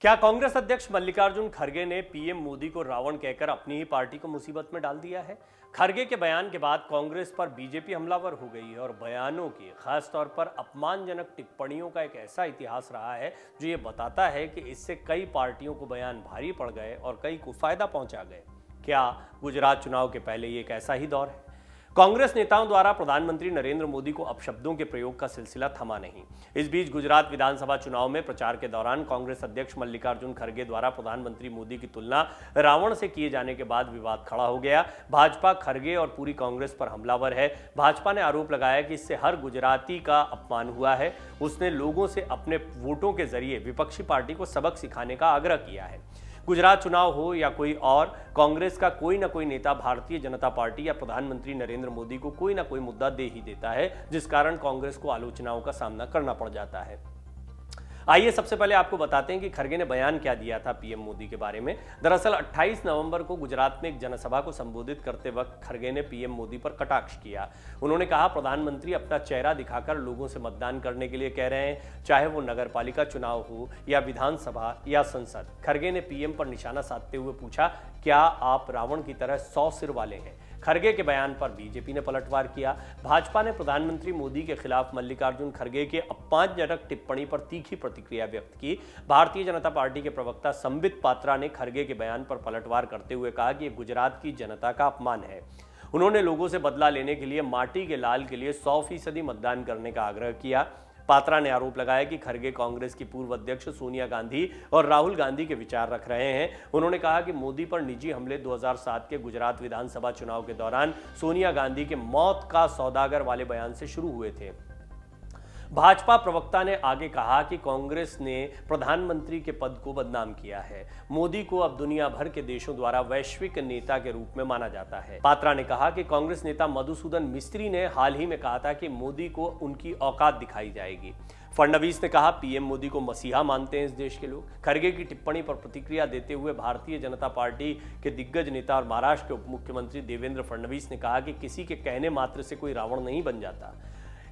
क्या कांग्रेस अध्यक्ष मल्लिकार्जुन खड़गे ने पीएम मोदी को रावण कहकर अपनी ही पार्टी को मुसीबत में डाल दिया है? खड़गे के बयान के बाद कांग्रेस पर बीजेपी हमलावर हो गई है और बयानों की, खासतौर पर अपमानजनक टिप्पणियों का एक ऐसा इतिहास रहा है जो ये बताता है कि इससे कई पार्टियों को बयान भारी पड़ गए और कई को फायदा पहुंचा गए। क्या गुजरात चुनाव के पहले ये एक ऐसा ही दौर है? कांग्रेस नेताओं द्वारा प्रधानमंत्री नरेंद्र मोदी को अपशब्दों के प्रयोग का सिलसिला थमा नहीं। इस बीच गुजरात विधानसभा चुनाव में प्रचार के दौरान कांग्रेस अध्यक्ष मल्लिकार्जुन खड़गे द्वारा प्रधानमंत्री मोदी की तुलना रावण से किए जाने के बाद विवाद खड़ा हो गया। भाजपा खड़गे और पूरी कांग्रेस पर हमलावर है। भाजपा ने आरोप लगाया कि इससे हर गुजराती का अपमान हुआ है। उसने लोगों से अपने वोटों के जरिए विपक्षी पार्टी को सबक सिखाने का आग्रह किया है। गुजरात चुनाव हो या कोई और, कांग्रेस का कोई ना कोई नेता भारतीय जनता पार्टी या प्रधानमंत्री नरेंद्र मोदी को कोई ना कोई मुद्दा दे ही देता है, जिस कारण कांग्रेस को आलोचनाओं का सामना करना पड़ जाता है। आइए सबसे पहले आपको बताते हैं कि खड़गे ने बयान क्या दिया था पीएम मोदी के बारे में। दरअसल 28 नवंबर को गुजरात में एक जनसभा को संबोधित करते वक्त खड़गे ने पीएम मोदी पर कटाक्ष किया। उन्होंने कहा, प्रधानमंत्री अपना चेहरा दिखाकर लोगों से मतदान करने के लिए कह रहे हैं, चाहे वो नगरपालिका चुनाव हो या विधानसभा या संसद। खड़गे ने पीएम पर निशाना साधते हुए पूछा, क्या आप रावण की तरह 100 सिर वाले हैं? खड़गे के बयान पर बीजेपी ने पलटवार किया। भाजपा ने प्रधानमंत्री मोदी के खिलाफ मल्लिकार्जुन खड़गे के अपमानजनक टिप्पणी पर तीखी प्रतिक्रिया व्यक्त की। भारतीय जनता पार्टी के प्रवक्ता संबित पात्रा ने खड़गे के बयान पर पलटवार करते हुए कहा कि यह गुजरात की जनता का अपमान है। उन्होंने लोगों से बदला लेने के लिए माटी के लाल के लिए 100% मतदान करने का आग्रह किया। पात्रा ने आरोप लगाया कि खड़गे कांग्रेस की पूर्व अध्यक्ष सोनिया गांधी और राहुल गांधी के विचार रख रहे हैं। उन्होंने कहा कि मोदी पर निजी हमले 2007 के गुजरात विधानसभा चुनाव के दौरान सोनिया गांधी के मौत का सौदागर वाले बयान से शुरू हुए थे। भाजपा प्रवक्ता ने आगे कहा कि कांग्रेस ने प्रधानमंत्री के पद को बदनाम किया है। मोदी को अब दुनिया भर के देशों द्वारा वैश्विक नेता के रूप में माना जाता है। पात्रा ने कहा कि कांग्रेस नेता मधुसूदन मिस्त्री ने हाल ही में कहा था कि मोदी को उनकी औकात दिखाई जाएगी। फडणवीस ने कहा, पीएम मोदी को मसीहा मानते हैं इस देश के लोग। खड़गे की टिप्पणी पर प्रतिक्रिया देते हुए भारतीय जनता पार्टी के दिग्गज नेता और महाराष्ट्र के उप मुख्यमंत्री देवेंद्र फडणवीस ने कहा कि किसी के कहने मात्र से कोई रावण नहीं बन जाता।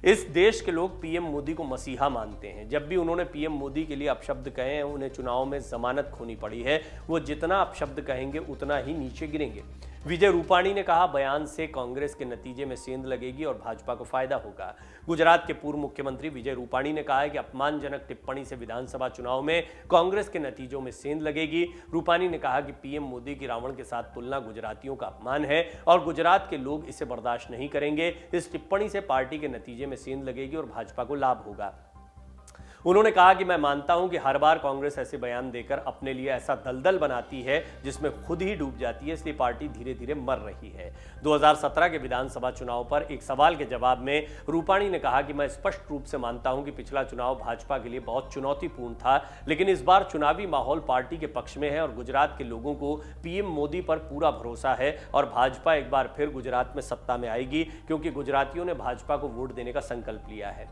इस देश के लोग पीएम मोदी को मसीहा मानते हैं। जब भी उन्होंने पीएम मोदी के लिए अपशब्द कहे हैं, उन्हें चुनाव में जमानत खोनी पड़ी है। वो जितना अपशब्द कहेंगे उतना ही नीचे गिरेंगे। विजय रूपाणी ने कहा, बयान से कांग्रेस के नतीजे में सेंध लगेगी और भाजपा को फायदा होगा। गुजरात के पूर्व मुख्यमंत्री विजय रूपाणी ने कहा है कि अपमानजनक टिप्पणी से विधानसभा चुनाव में कांग्रेस के नतीजों में सेंध लगेगी। रूपाणी ने कहा कि पीएम मोदी की रावण के साथ तुलना गुजरातियों का अपमान है और गुजरात के लोग इसे बर्दाश्त नहीं करेंगे। इस टिप्पणी से पार्टी के नतीजे में सेंध लगेगी और भाजपा को लाभ होगा। उन्होंने कहा कि मैं मानता हूं कि हर बार कांग्रेस ऐसे बयान देकर अपने लिए ऐसा दलदल बनाती है जिसमें खुद ही डूब जाती है, इसलिए पार्टी धीरे धीरे मर रही है। 2017 के विधानसभा चुनाव पर एक सवाल के जवाब में रूपाणी ने कहा कि मैं स्पष्ट रूप से मानता हूं कि पिछला चुनाव भाजपा के लिए बहुत चुनौतीपूर्ण था, लेकिन इस बार चुनावी माहौल पार्टी के पक्ष में है और गुजरात के लोगों को पीएम मोदी पर पूरा भरोसा है और भाजपा एक बार फिर गुजरात में सत्ता में आएगी, क्योंकि गुजरातियों ने भाजपा को वोट देने का संकल्प लिया है।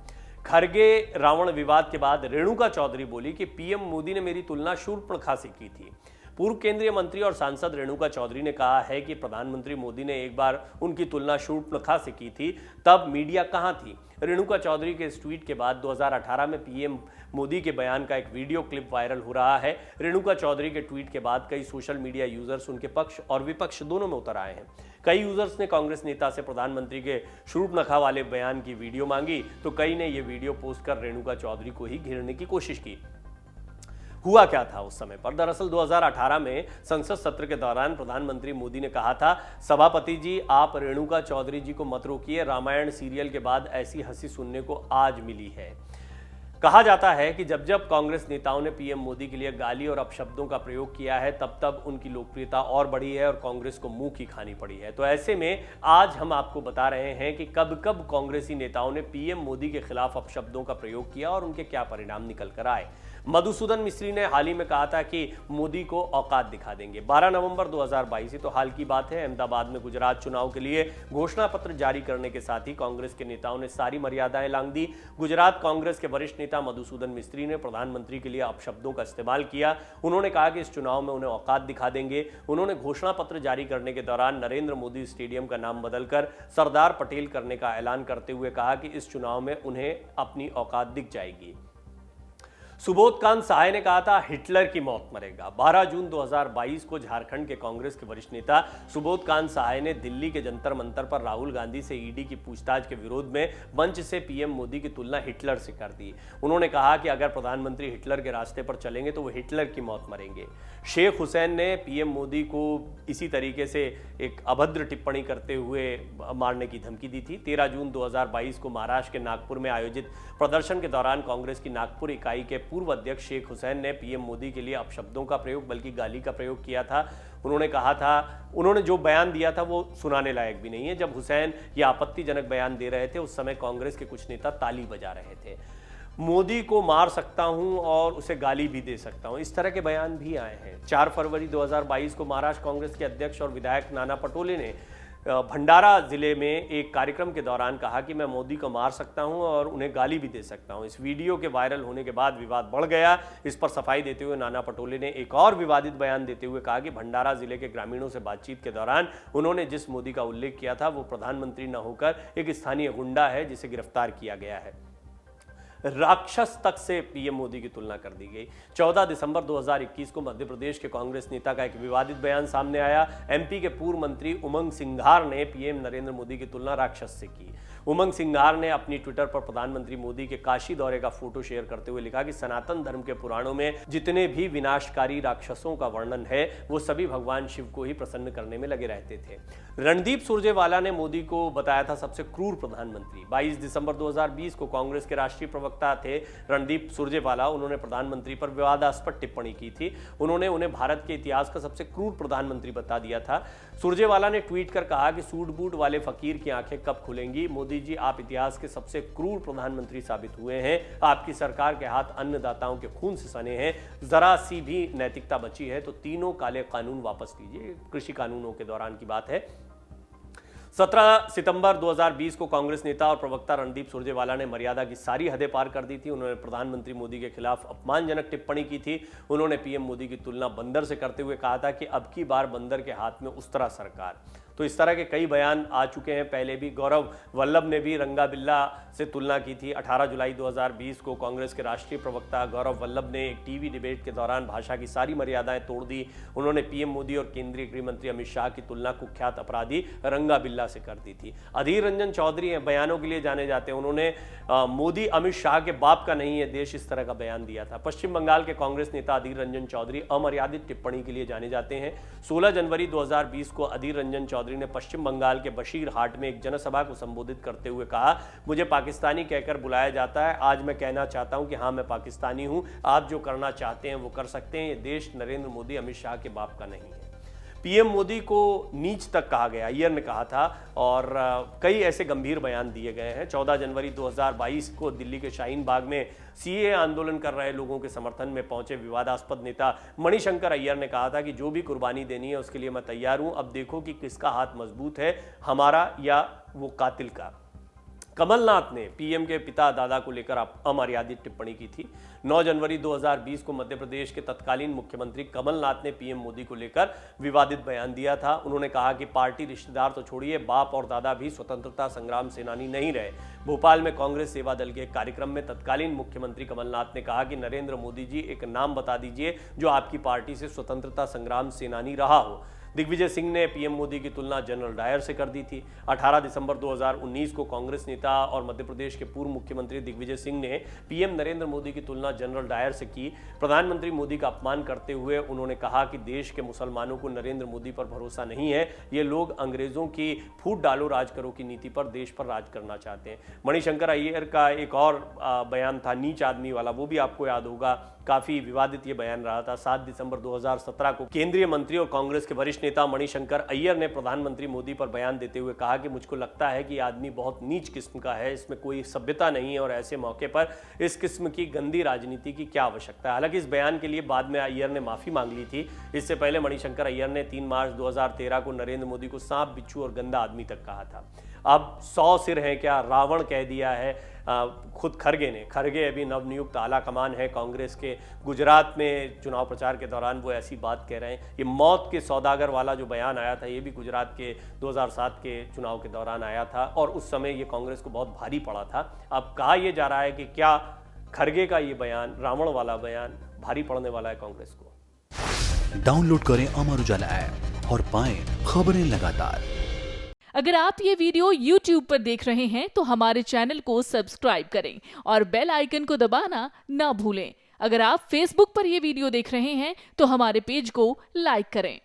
खड़गे रावण विवाद के बाद रेणुका चौधरी बोली कि पीएम मोदी ने मेरी तुलना शूर्पणखा से की थी। पूर्व केंद्रीय मंत्री और सांसद रेणुका चौधरी ने कहा है कि प्रधानमंत्री मोदी ने एक बार उनकी तुलना शूर्पणखा से की थी, तब मीडिया कहां थी? रेणुका चौधरी के इस ट्वीट के बाद 2018 में पीएम मोदी के बयान का एक वीडियो क्लिप वायरल हो रहा है। रेणुका चौधरी के ट्वीट के बाद कई सोशल मीडिया यूजर्स उनके पक्ष और विपक्ष दोनों में उतर आए हैं। कई यूजर्स ने कांग्रेस नेता से प्रधानमंत्री के शूर्पणखा वाले बयान की वीडियो मांगी, तो कई ने यह वीडियो पोस्ट कर रेणुका चौधरी को ही घेरने की कोशिश की। हुआ क्या था उस समय पर? दरअसल 2018 में संसद सत्र के दौरान प्रधानमंत्री मोदी ने कहा था, सभापति जी आप रेणुका चौधरी जी को मत रोकिए, रामायण सीरियल के बाद ऐसी हंसी सुनने को आज मिली है। कहा जाता है कि जब जब कांग्रेस नेताओं ने पीएम मोदी के लिए गाली और अपशब्दों का प्रयोग किया है, तब तब उनकी लोकप्रियता और बढ़ी है और कांग्रेस को मुंह की खानी पड़ी है। तो ऐसे में आज हम आपको बता रहे हैं कि कब कब कांग्रेसी नेताओं ने पीएम मोदी के खिलाफ अपशब्दों का प्रयोग किया और उनके क्या परिणाम निकल कर आए। मधुसूदन मिस्त्री ने हाल ही में कहा था कि मोदी को औकात दिखा देंगे। 12 नवंबर 2022 तो हाल की बात है, अहमदाबाद में गुजरात चुनाव के लिए घोषणा पत्र जारी करने के साथ ही कांग्रेस के नेताओं ने सारी मर्यादाएं लांघ दी। गुजरात कांग्रेस के वरिष्ठ नेता मधुसूदन मिस्त्री ने प्रधानमंत्री के लिए अपशब्दों का इस्तेमाल किया। उन्होंने कहा कि इस चुनाव में उन्हें औकात दिखा देंगे। उन्होंने घोषणा पत्र जारी करने के दौरान नरेंद्र मोदी स्टेडियम का नाम बदलकर सरदार पटेल करने का ऐलान करते हुए कहा कि इस चुनाव में उन्हें अपनी औकात दिख जाएगी। सुबोधकांत सहाय ने कहा था हिटलर की मौत मरेगा। 12 जून 2022 को झारखंड के कांग्रेस के वरिष्ठ नेता सुबोधकांत सहाय ने दिल्ली के जंतर मंतर पर राहुल गांधी से ईडी की पूछताछ के विरोध में मंच से पीएम मोदी की तुलना हिटलर से कर दी। उन्होंने कहा कि अगर प्रधानमंत्री हिटलर के रास्ते पर चलेंगे तो वो हिटलर की मौत मरेंगे। शेख हुसैन ने पीएम मोदी को इसी तरीके से एक अभद्र टिप्पणी करते हुए मारने की धमकी दी थी। 13 जून 2022 को महाराष्ट्र के नागपुर में आयोजित प्रदर्शन के दौरान कांग्रेस की नागपुर इकाई के पूर्व अध्यक्ष शेख हुसैन ने पीएम मोदी के लिए अपशब्दों का प्रयोग बल्कि गाली का प्रयोग किया था। उन्होंने कहा था, उन्होंने जो बयान दिया था वो सुनाने लायक भी नहीं है। जब हुसैन ये आपत्तिजनक बयान दे रहे थे उस समय कांग्रेस के कुछ नेता ताली बजा रहे थे। मोदी को मार सकता हूं और उसे गाली भी दे सकता हूं, इस तरह के बयान भी आए हैं। 4 फरवरी 2022 को महाराष्ट्र कांग्रेस के अध्यक्ष और विधायक नाना पटोले ने भंडारा जिले में एक कार्यक्रम के दौरान कहा कि मैं मोदी को मार सकता हूं और उन्हें गाली भी दे सकता हूं। इस वीडियो के वायरल होने के बाद विवाद बढ़ गया। इस पर सफाई देते हुए नाना पटोले ने एक और विवादित बयान देते हुए कहा कि भंडारा जिले के ग्रामीणों से बातचीत के दौरान उन्होंने जिस मोदी का उल्लेख किया था वो प्रधानमंत्री न होकर एक स्थानीय गुंडा है जिसे गिरफ्तार किया गया है। राक्षस तक से पीएम मोदी की तुलना कर दी गई। 14 दिसंबर 2021 को मध्य प्रदेश के कांग्रेस नेता का एक विवादित बयान सामने आया। एमपी के पूर्व मंत्री उमंग सिंघार ने पीएम नरेंद्र मोदी की तुलना राक्षस से की। उमंग सिंघार ने अपनी ट्विटर पर प्रधानमंत्री मोदी के काशी दौरे का फोटो शेयर करते हुए लिखा कि सनातन धर्म के पुराणों में जितने भी विनाशकारी राक्षसों का वर्णन है वो सभी भगवान शिव को ही प्रसन्न करने में लगे रहते थे। रणदीप सुरजेवाला ने मोदी को बताया था सबसे क्रूर प्रधानमंत्री। 22 दिसंबर 2020 को कांग्रेस के राष्ट्रीय प्रवक्ता थे रणदीप सुरजेवाला। उन्होंने प्रधानमंत्री पर विवादास्पद टिप्पणी की थी। उन्होंने उन्हें भारत के इतिहास का सबसे क्रूर प्रधानमंत्री बता दिया था। सुरजेवाला ने ट्वीट कर कहा कि सूट बूट वाले फकीर की आंखें कब खुलेंगी। मोदी जी, आप इतिहास के सबसे क्रूर प्रधानमंत्री साबित हुए हैं। आपकी सरकार के हाथ अन्नदाताओं के खून से सने हैं। जरा सी भी नैतिकता बची है तो तीनों काले कानून वापस लीजिए। कृषि कानूनों के दौरान की बात है। 17 सितंबर 2020 को कांग्रेस नेता और प्रवक्ता रणदीप सुरजेवाला ने मर्यादा की सारी हदें पार कर दी थी। उन्होंने प्रधानमंत्री मोदी के खिलाफ अपमानजनक टिप्पणी की थी। उन्होंने पीएम मोदी की तुलना बंदर से करते हुए कहा था कि अब की बार बंदर के हाथ में उस्तरा सरकार। तो इस तरह के कई बयान आ चुके हैं। पहले भी गौरव वल्लभ ने भी रंगा बिल्ला से तुलना की थी। 18 जुलाई 2020 को कांग्रेस के राष्ट्रीय प्रवक्ता गौरव वल्लभ ने एक टीवी डिबेट के दौरान भाषा की सारी मर्यादाएं तोड़ दी। उन्होंने पीएम मोदी और केंद्रीय गृह मंत्री अमित शाह की तुलना कुख्यात अपराधी रंगा बिल्ला से कर दी थी। अधीर रंजन चौधरी बयानों के लिए जाने जाते हैं। उन्होंने मोदी अमित शाह के बाप का नहीं है देश, इस तरह का बयान दिया था। पश्चिम बंगाल के कांग्रेस नेता अधीर रंजन चौधरी अमर्यादित टिप्पणी के लिए जाने जाते हैं। 16 जनवरी 2020 को अधीर रंजन चौधरी ने पश्चिम बंगाल के बशीरहाट में एक जनसभा को संबोधित करते हुए कहा, मुझे पाकिस्तानी कहकर बुलाया जाता है। आज मैं कहना चाहता हूं कि हाँ, मैं पाकिस्तानी हूं। आप जो करना चाहते हैं वो कर सकते हैं। ये देश नरेंद्र मोदी अमित शाह के बाप का नहीं है। पीएम मोदी को नीच तक कहा गया, अय्यर ने कहा था, और कई ऐसे गंभीर बयान दिए गए हैं। 14 जनवरी 2022 को दिल्ली के शाहीन बाग में सीए आंदोलन कर रहे लोगों के समर्थन में पहुंचे विवादास्पद नेता मणिशंकर अय्यर ने कहा था कि जो भी कुर्बानी देनी है उसके लिए मैं तैयार हूं। अब देखो कि किसका हाथ मजबूत है, हमारा या वो कातिल का। कमलनाथ ने पीएम के पिता दादा को लेकर अमर्यादित टिप्पणी की थी। 9 जनवरी 2020 को मध्य प्रदेश के तत्कालीन मुख्यमंत्री कमलनाथ ने पीएम मोदी को लेकर विवादित बयान दिया था। उन्होंने कहा कि पार्टी रिश्तेदार तो छोड़िए, बाप और दादा भी स्वतंत्रता संग्राम सेनानी नहीं रहे। भोपाल में कांग्रेस सेवा दल के एक कार्यक्रम में तत्कालीन मुख्यमंत्री कमलनाथ ने कहा कि नरेंद्र मोदी जी, एक नाम बता दीजिए जो आपकी पार्टी से स्वतंत्रता संग्राम सेनानी रहा हो। दिग्विजय सिंह ने पीएम मोदी की तुलना जनरल डायर से कर दी थी। 18 दिसंबर 2019 को कांग्रेस नेता और मध्य प्रदेश के पूर्व मुख्यमंत्री दिग्विजय सिंह ने पीएम नरेंद्र मोदी की तुलना जनरल डायर से की। प्रधानमंत्री मोदी का अपमान करते हुए उन्होंने कहा कि देश के मुसलमानों को नरेंद्र मोदी पर भरोसा नहीं है। ये लोग अंग्रेजों की फूट डालो राज करो की नीति पर देश पर राज करना चाहते हैं। मणिशंकर अय्यर का एक और बयान था नीच आदमी वाला, वो भी आपको याद होगा, काफी विवादित ये बयान रहा था। 7 दिसंबर 2017 को केंद्रीय मंत्री और कांग्रेस के वरिष्ठ नेता मणिशंकर अय्यर ने प्रधानमंत्री मोदी पर बयान देते हुए कहा कि मुझको लगता है कि आदमी बहुत नीच किस्म का है, इसमें कोई सभ्यता नहीं है और ऐसे मौके पर इस किस्म की गंदी राजनीति की क्या आवश्यकता है। हालांकि इस बयान के लिए बाद में अय्यर ने माफी मांग ली थी। इससे पहले मणिशंकर अय्यर ने 3 मार्च 2013 को नरेंद्र मोदी को सांप, बिच्छू और गंदा आदमी तक कहा था। अब 100 सिर हैं क्या, रावण कह दिया है खुद खरगे ने। खरगे अभी नवनियुक्त आला कमान है कांग्रेस के। गुजरात में चुनाव प्रचार के दौरान वो ऐसी बात कह रहे हैं। ये मौत के सौदागर वाला जो बयान आया था ये भी गुजरात के 2007 के चुनाव के दौरान आया था और उस समय ये कांग्रेस को बहुत भारी पड़ा था। अब कहा यह जा रहा है कि क्या खरगे का ये बयान, रावण वाला बयान भारी पड़ने वाला है कांग्रेस को। डाउनलोड करें अमर उजाला ऐप और पाएं खबरें लगातार। अगर आप ये वीडियो YouTube पर देख रहे हैं तो हमारे चैनल को सब्सक्राइब करें और बेल आइकन को दबाना ना भूलें। अगर आप Facebook पर ये वीडियो देख रहे हैं तो हमारे पेज को लाइक करें।